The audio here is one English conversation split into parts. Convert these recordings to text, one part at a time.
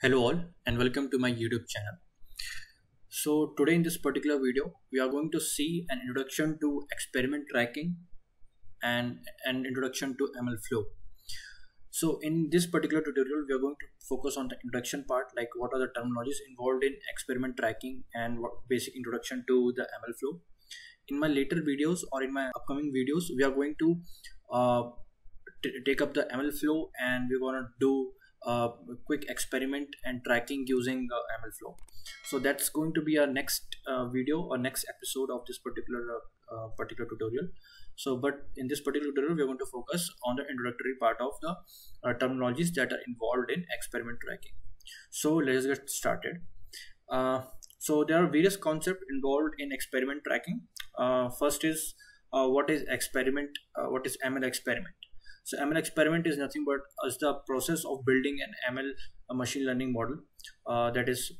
Hello all and welcome to my YouTube channel. So today in this particular video we are going to see an introduction to experiment tracking and an introduction to MLflow. So in this particular tutorial we are going to focus on the introduction part, like what are the terminologies involved in experiment tracking and what basic introduction to the MLflow. In my later videos or in my upcoming videos we are going to take up the MLflow and we're going to do a quick experiment and tracking using MLflow. So that's going to be our next video or next episode of this particular tutorial. So but in this particular tutorial we're going to focus on the introductory part of the terminologies that are involved in experiment tracking. So let's get started. So there are various concepts involved in experiment tracking. First is what is experiment, what is ML experiment. So ML experiment is nothing but the process of building an ML machine learning model that is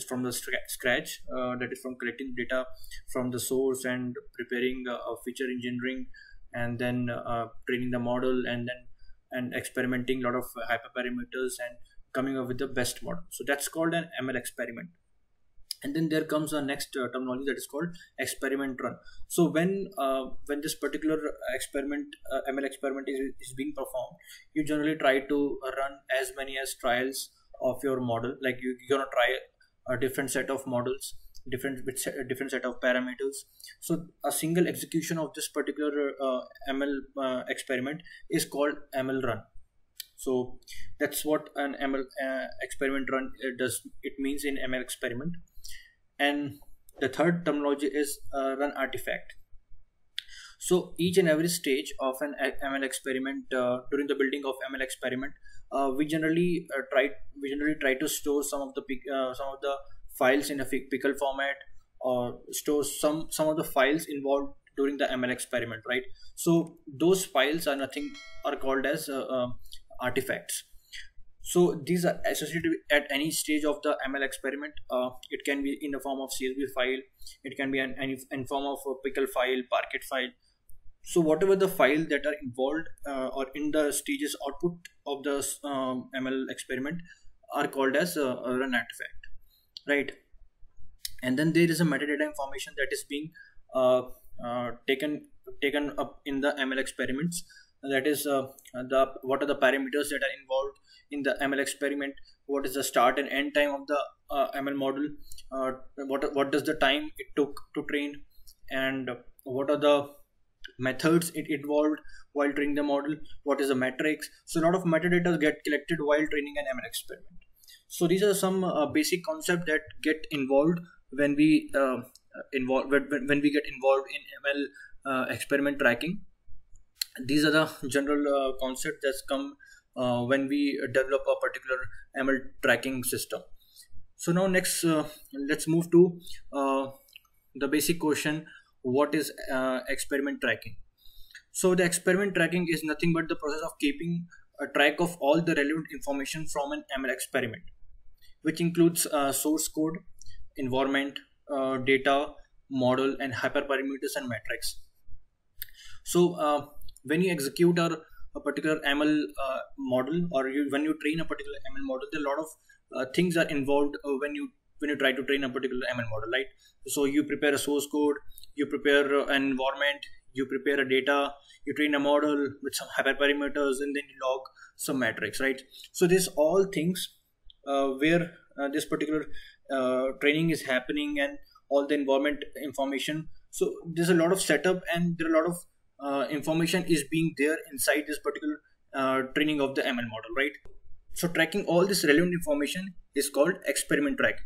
from the scratch, that is from collecting data from the source and preparing feature engineering and then training the model and experimenting a lot of hyperparameters and coming up with the best model. So that's called an ML experiment. And then there comes a next terminology that is called experiment run. So when this particular experiment ML experiment is being performed, you generally try to run as many as trials of your model. Like you're gonna try a different set of models, different set of parameters. So a single execution of this particular ML experiment is called ML run. So that's what an ML experiment run does. It means in ML experiment. And the third terminology is run artifact. So each and every stage of an ML experiment, during the building of ML experiment, we generally try to store some of the files in a pickle format, or store some of the files involved during the ML experiment, right? So those files are called as artifacts. So these are associated at any stage of the ML experiment. It can be in the form of CSV file, it can be in form of a pickle file, parquet file. So whatever the file that are involved or in the stages output of the ML experiment are called as a run artifact, right? And then there is a metadata information that is being taken up in the ML experiments. That is what are the parameters that are involved in the ML experiment, what is the start and end time of the ML model, what does the time it took to train, and what are the methods it involved while training the model, what is the metrics. So a lot of metadata get collected while training an ML experiment. So these are some basic concepts that get involved when we when we get involved in ML experiment tracking. These are the general concepts that come when we develop a particular ML tracking system. So now next let's move to the basic question: what is experiment tracking? So the experiment tracking is nothing but the process of keeping a track of all the relevant information from an ML experiment, which includes source code, environment, data, model, and hyperparameters and metrics. So when you execute a particular ML model, or when you train a particular ML model, there are a lot of things are involved when you try to train a particular ML model, right? So you prepare a source code, you prepare an environment, you prepare a data, you train a model with some hyperparameters, and then you log some metrics, right? So these all things where this particular training is happening and all the environment information. So there's a lot of setup and there are a lot of information is being there inside this particular training of the ML model, right? So tracking all this relevant information is called experiment tracking,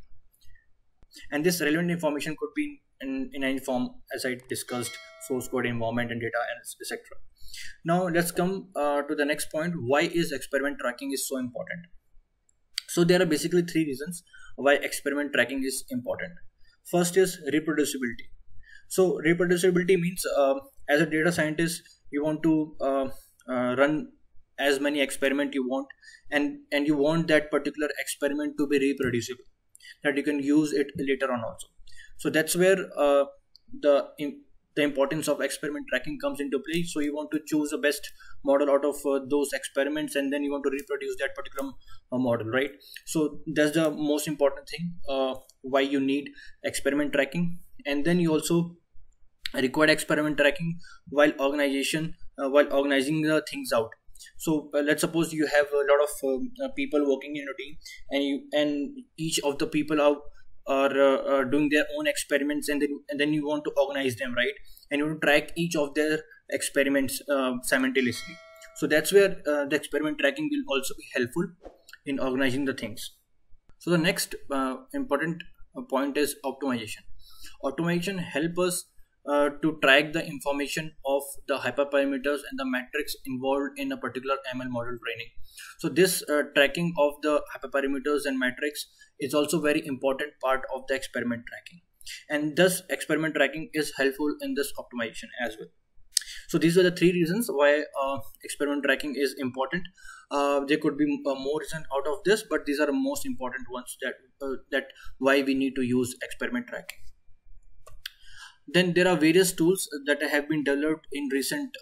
and this relevant information could be in any form, as I discussed: source code, environment, and data, and etc. Now let's come to the next point: why is experiment tracking is so important? So there are basically three reasons why experiment tracking is important. First is reproducibility. So reproducibility means as a data scientist, you want to run as many experiments you want, and you want that particular experiment to be reproducible, that you can use it later on also. So that's where the the importance of experiment tracking comes into play. So you want to choose the best model out of those experiments, and then you want to reproduce that particular model, right? So that's the most important thing, why you need experiment tracking. And then you also required experiment tracking while organizing the things out. So let's suppose you have a lot of people working in a team, and each of the people are doing their own experiments, and then you want to organize them, right? And you want to track each of their experiments simultaneously. So that's where the experiment tracking will also be helpful in organizing the things. So the next important point is optimization. Automation help us to track the information of the hyperparameters and the metrics involved in a particular ML model training. So this tracking of the hyperparameters and metrics is also very important part of the experiment tracking, and thus experiment tracking is helpful in this optimization as well. So these are the three reasons why experiment tracking is important. There could be more reasons out of this, but these are the most important ones that why we need to use experiment tracking. Then there are various tools that have been developed in recent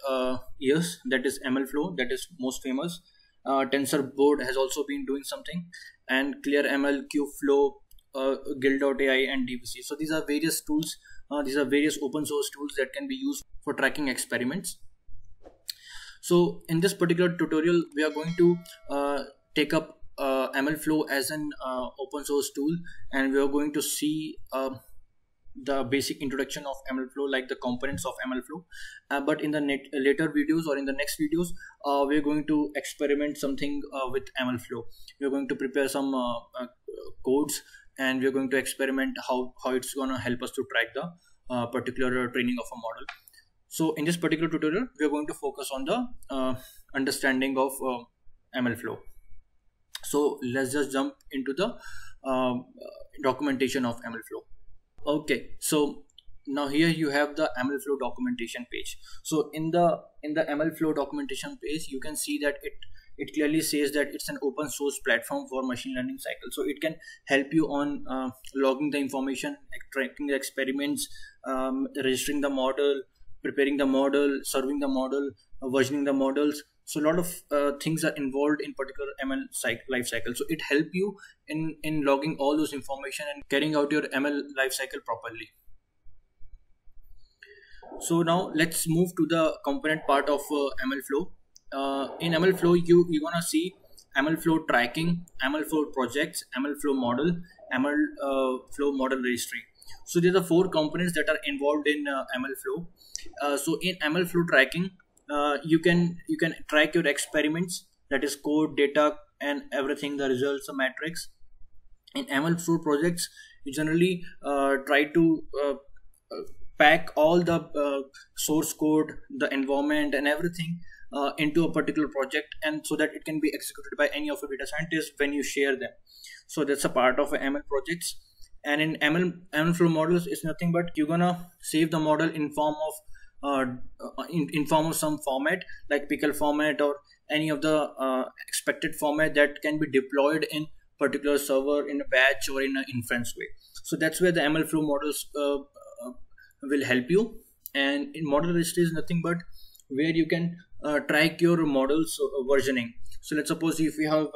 years. That is MLflow, that is most famous. TensorBoard has also been doing something, and ClearML, Kubeflow, Guild.ai, and DBC. So these are various tools. These are various open source tools that can be used for tracking experiments. So in this particular tutorial, we are going to take up MLflow as an open source tool, and we are going to see the basic introduction of MLflow, like the components of MLflow. But in the later videos or in the next videos, we're going to experiment something with MLflow. We're going to prepare some codes, and we're going to experiment how it's going to help us to track the particular training of a model. So in this particular tutorial, we're going to focus on the understanding of MLflow. So let's just jump into the documentation of MLflow. Okay, so now here you have the MLflow documentation page. So in the MLflow documentation page, you can see that it clearly says that it's an open source platform for machine learning cycle. So it can help you on logging the information, tracking the experiments, registering the model, preparing the model, serving the model, versioning the models. So a lot of things are involved in particular ML life cycle. So it helps you in logging all those information and carrying out your ML life cycle properly. So now let's move to the component part of MLflow. In MLflow, you're gonna see MLflow tracking, MLflow projects, MLflow model, MLflow model registry. So these are 4 components that are involved in MLflow. So in MLflow tracking, you can track your experiments, that is code, data, and everything, the results, the metrics. In MLflow projects, you generally try to pack all the source code, the environment, and everything into a particular project, and so that it can be executed by any of your data scientists when you share them. So that's a part of ML projects. And in MLflow models, it's nothing but you're gonna save the model in form of in form of some format like pickle format or any of the expected format that can be deployed in particular server in a batch or in an inference way. So that's where the MLflow models will help you. And in model registry is nothing but where you can track your models versioning. So let's suppose if you have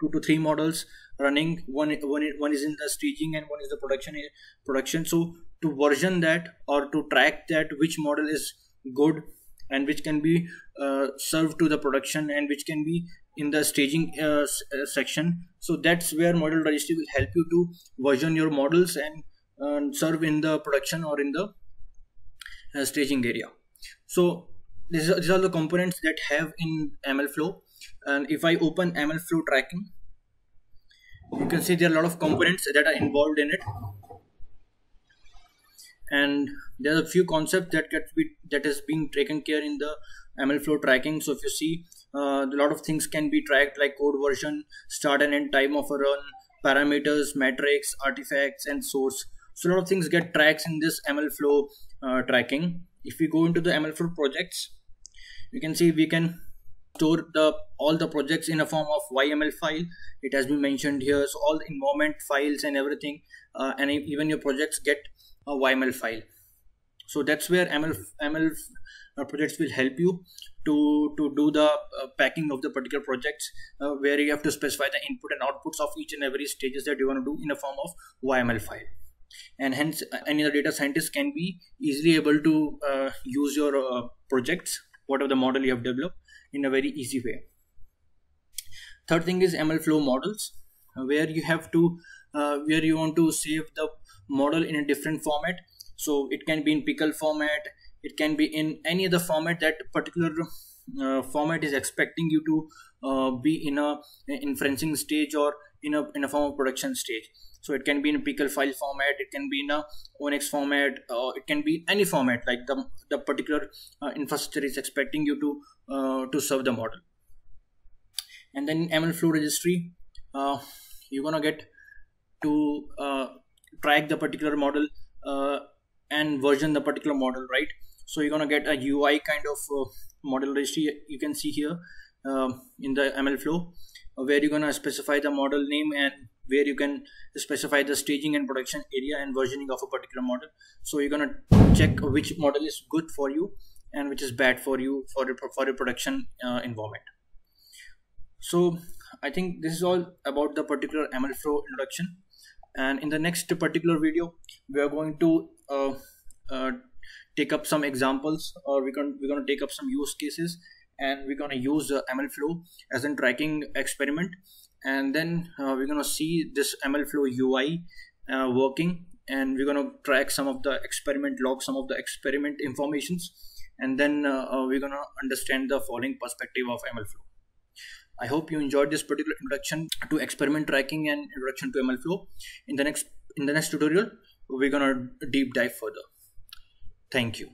2 to 3 models running, one is in the staging and one is the production. So to version that or to track that which model is good and which can be served to the production and which can be in the staging section. So that's where model registry will help you to version your models and serve in the production or in the staging area. So these are the components that have in MLflow. And if I open MLflow tracking, you can see there are a lot of components that are involved in it, and there are a few concepts that is being taken care in the MLflow tracking. So if you see, a lot of things can be tracked like code version, start and end time of a run, parameters, metrics, artifacts, and source. So a lot of things get tracked in this MLflow tracking. If we go into the MLflow projects, you can see we can store all the projects in a form of YML file. It has been mentioned here. So all the environment files and everything, and even your projects get a YML file. So that's where ML projects will help you to do the packing of the particular projects, where you have to specify the input and outputs of each and every stages that you want to do in a form of YML file. And hence any other data scientist can be easily able to use your projects, whatever the model you have developed, in a very easy way. Third thing is MLflow models, where you have to where you want to save the model in a different format. So it can be in pickle format, it can be in any other format that particular format is expecting you to be in a inferencing stage or in a form of production stage. So it can be in a pickle file format, it can be in a ONX format, it can be any format like the particular infrastructure is expecting you to serve the model. And then MLflow registry, you're gonna get to track the particular model and version the particular model, right? So you're gonna get a UI kind of model registry. You can see here in the MLflow, where you're gonna specify the model name and where you can specify the staging and production area and versioning of a particular model. So you're gonna check which model is good for you and which is bad for you for your production environment. So I think this is all about the particular MLflow introduction, and in the next particular video we are going to take up some examples, or we're going to take up some use cases, and we're going to use MLflow as a tracking experiment, and then we're going to see this MLflow UI working, and we're going to track some of the experiment logs, some of the experiment informations, and then we're going to understand the following perspective of MLflow. I hope you enjoyed this particular introduction to experiment tracking and introduction to MLflow. In the next tutorial, we're gonna deep dive further. Thank you.